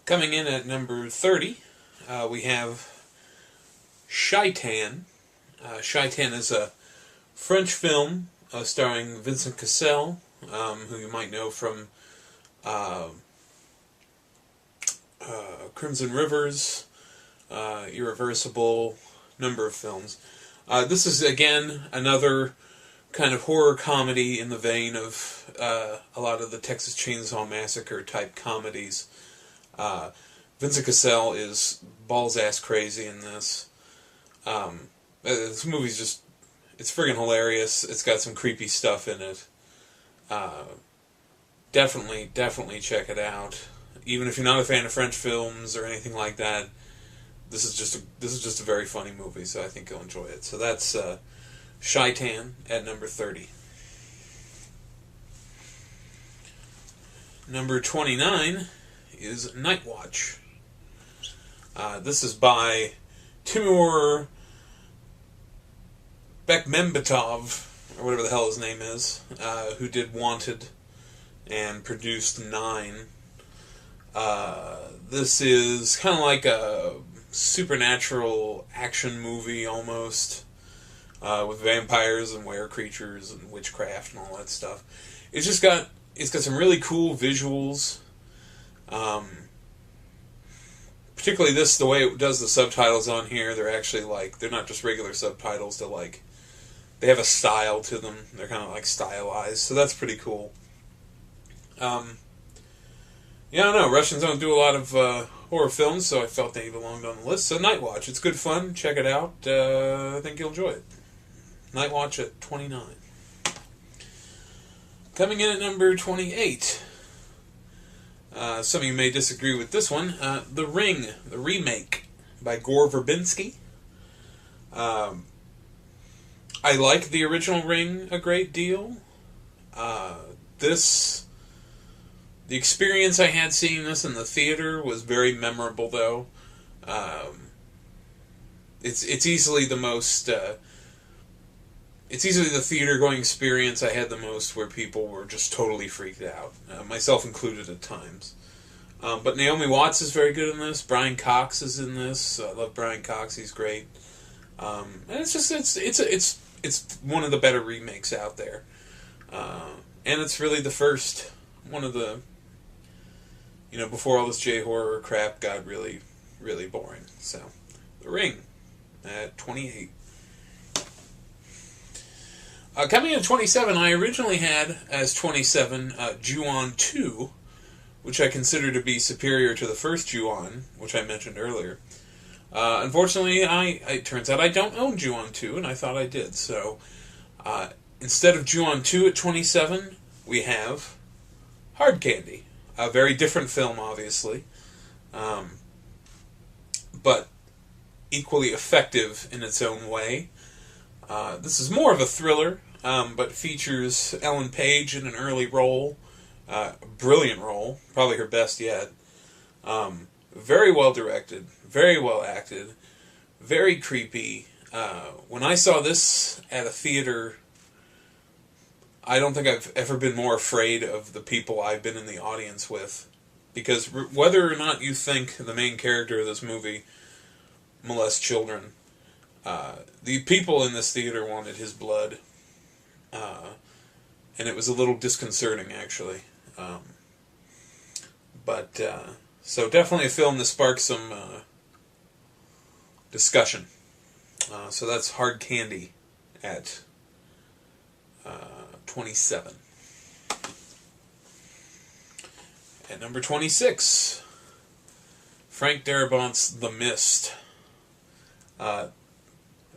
Coming in at number 30, we have Shaitan. Shaitan is a French film starring Vincent Cassel, who you might know from Crimson Rivers, Irreversible, number of films. This is, again, another kind of horror comedy in the vein of a lot of the Texas Chainsaw Massacre type comedies. Vincent Cassel is balls-ass crazy in this. This movie's just, it's friggin' hilarious. It's got some creepy stuff in it. Definitely check it out. Even if you're not a fan of French films or anything like that, this is just a very funny movie, so I think you'll enjoy it. So that's Shaitan at number 30. Number 29 is Night Watch. This is by Timur Bekmambetov, or whatever the hell his name is, who did Wanted and produced 9. This is kind of like a supernatural action movie almost, with vampires and were-creatures and witchcraft and all that stuff. It's got some really cool visuals. Particularly the way it does the subtitles on here, they're actually they're not just regular subtitles, they have a style to them. They're kind of stylized, so that's pretty cool. Yeah, I don't know, Russians don't do a lot of horror films, so I felt they belonged on the list. So Night Watch, it's good fun, check it out, I think you'll enjoy it. Night Watch at 29. Coming in at number 28. Some of you may disagree with this one. The Ring, the remake by Gore Verbinski. I like the original Ring a great deal. The experience I had seeing this in the theater was very memorable, though. It's easily the most... it's easily the theater-going experience I had the most where people were just totally freaked out, myself included at times. But Naomi Watts is very good in this. Brian Cox is in this. I love Brian Cox; he's great. And it's one of the better remakes out there, and it's really the first one of the, before all this J-horror crap got really, really boring. So, The Ring at 28. Coming in at 27, I originally had as 27 Ju-on 2, which I consider to be superior to the first Ju-on, which I mentioned earlier. Unfortunately, it turns out I don't own Ju-on 2, and I thought I did. So, instead of Ju-on 2 at 27, we have Hard Candy. A very different film, obviously, but equally effective in its own way. This is more of a thriller, but features Ellen Page in an early role. Brilliant role, probably her best yet. Very well directed, very well acted, very creepy. When I saw this at a theater, I don't think I've ever been more afraid of the people I've been in the audience with. Because whether or not you think the main character of this movie molests children, the people in this theater wanted his blood, and it was a little disconcerting, actually. So definitely a film that sparks some discussion. So that's Hard Candy at 27. At number 26, Frank Darabont's The Mist.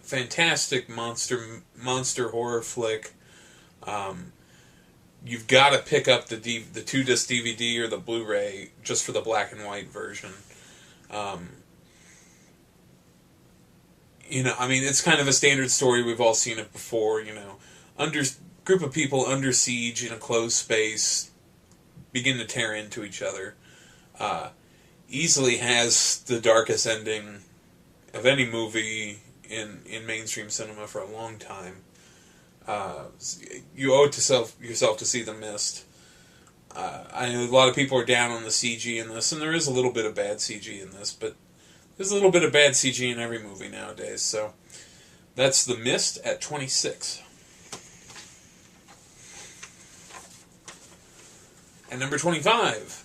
Fantastic monster horror flick. You've got to pick up the 2-disc DVD or the Blu-ray just for the black and white version. It's kind of a standard story. We've all seen it before. Group of people under siege in a closed space begin to tear into each other. Easily has the darkest ending of any movie in mainstream cinema for a long time. You owe it to yourself to see The Mist. I know a lot of people are down on the CG in this, and there is a little bit of bad CG in this, but there's a little bit of bad CG in every movie nowadays, so that's The Mist at 26. At number 25,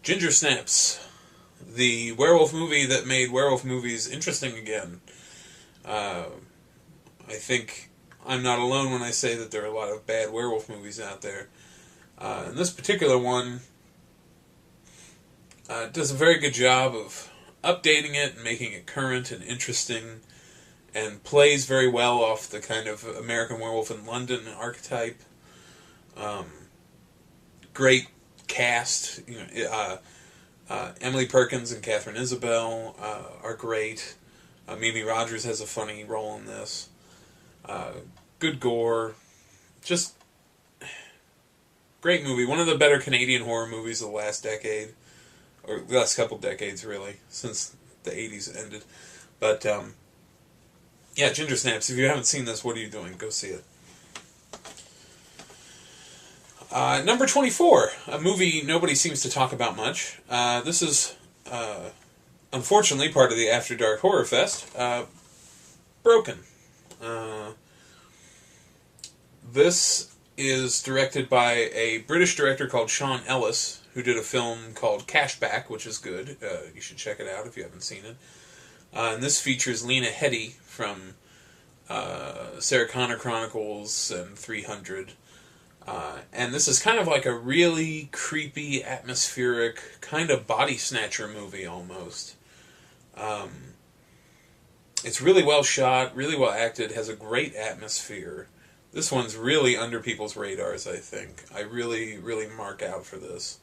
Ginger Snaps, the werewolf movie that made werewolf movies interesting again. I think I'm not alone when I say that there are a lot of bad werewolf movies out there. And this particular one does a very good job of updating it and making it current and interesting, and plays very well off the kind of American Werewolf in London archetype. Great cast. Emily Perkins and Catherine Isabel are great. Mimi Rogers has a funny role in this. Good gore. Just great movie. One of the better Canadian horror movies of the last decade. Or the last couple decades, really. Since the 80s ended. But, yeah, Ginger Snaps. If you haven't seen this, what are you doing? Go see it. Number 24, a movie nobody seems to talk about much. This is, unfortunately, part of the After Dark Horror Fest. Broken. This is directed by a British director called Sean Ellis, who did a film called Cashback, which is good. You should check it out if you haven't seen it. And this features Lena Headey from Sarah Connor Chronicles and 300. And this is kind of like a really creepy, atmospheric, kind of body snatcher movie almost. It's really well shot, really well acted, has a great atmosphere. This one's really under people's radars, I think. I really, really mark out for this.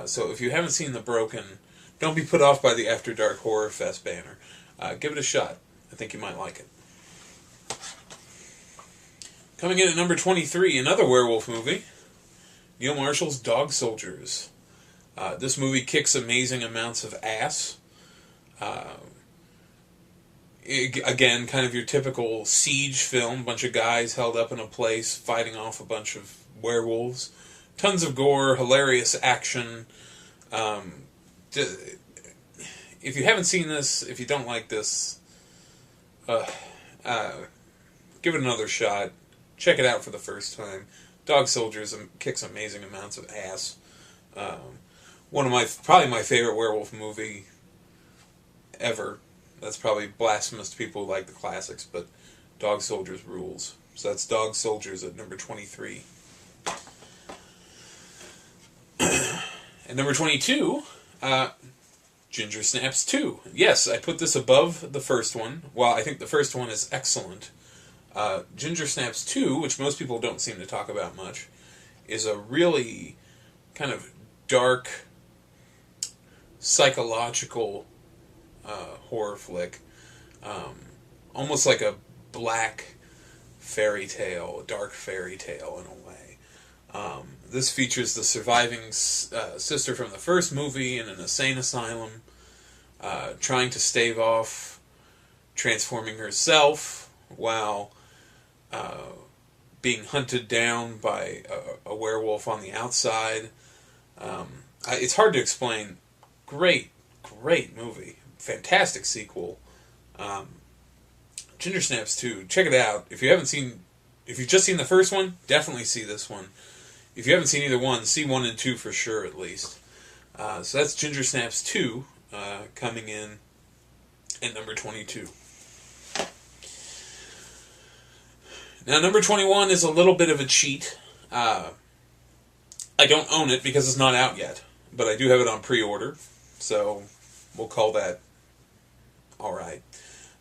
So if you haven't seen The Broken, don't be put off by the After Dark Horror Fest banner. Give it a shot. I think you might like it. Coming in at number 23, another werewolf movie, Neil Marshall's Dog Soldiers. This movie kicks amazing amounts of ass. Again, kind of your typical siege film, bunch of guys held up in a place fighting off a bunch of werewolves. Tons of gore, hilarious action. If you haven't seen this, if you don't like this, give it another shot. Check it out for the first time. Dog Soldiers kicks amazing amounts of ass. One of probably my favorite werewolf movie ever. That's probably blasphemous to people who like the classics, but Dog Soldiers rules. So that's Dog Soldiers at number 23. At number 22, Ginger Snaps 2. Yes, I put this above the first one. Well, I think the first one is excellent. Ginger Snaps 2, which most people don't seem to talk about much, is a really kind of dark, psychological horror flick. Almost like a black fairy tale, a dark fairy tale in a way. This features the surviving sister from the first movie in an insane asylum, trying to stave off transforming herself while being hunted down by a werewolf on the outside. It's hard to explain. Great movie. Fantastic sequel. Ginger Snaps 2. Check it out. If you've just seen the first one, definitely see this one. If you haven't seen either one, see 1 and 2 for sure at least. So that's Ginger Snaps 2 coming in at number 22. Now, number 21 is a little bit of a cheat. I don't own it because it's not out yet, but I do have it on pre-order, so we'll call that alright.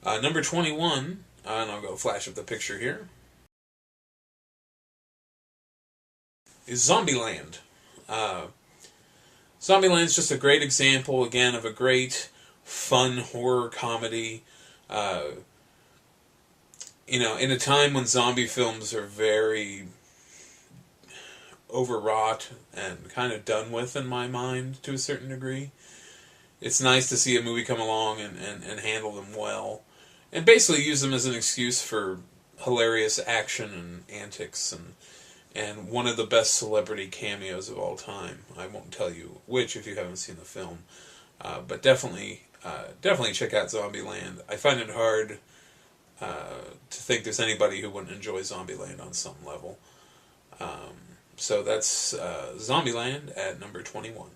Number 21, and I'll go flash up the picture here, is Zombieland. Zombieland's just a great example, again, of a great, fun horror comedy. In a time when zombie films are very overwrought and kind of done with, in my mind, to a certain degree, it's nice to see a movie come along and handle them well. And basically use them as an excuse for hilarious action and antics and one of the best celebrity cameos of all time. I won't tell you which if you haven't seen the film, but definitely check out Zombieland. I find it hard to think there's anybody who wouldn't enjoy Zombieland on some level. So that's Zombieland at number 21.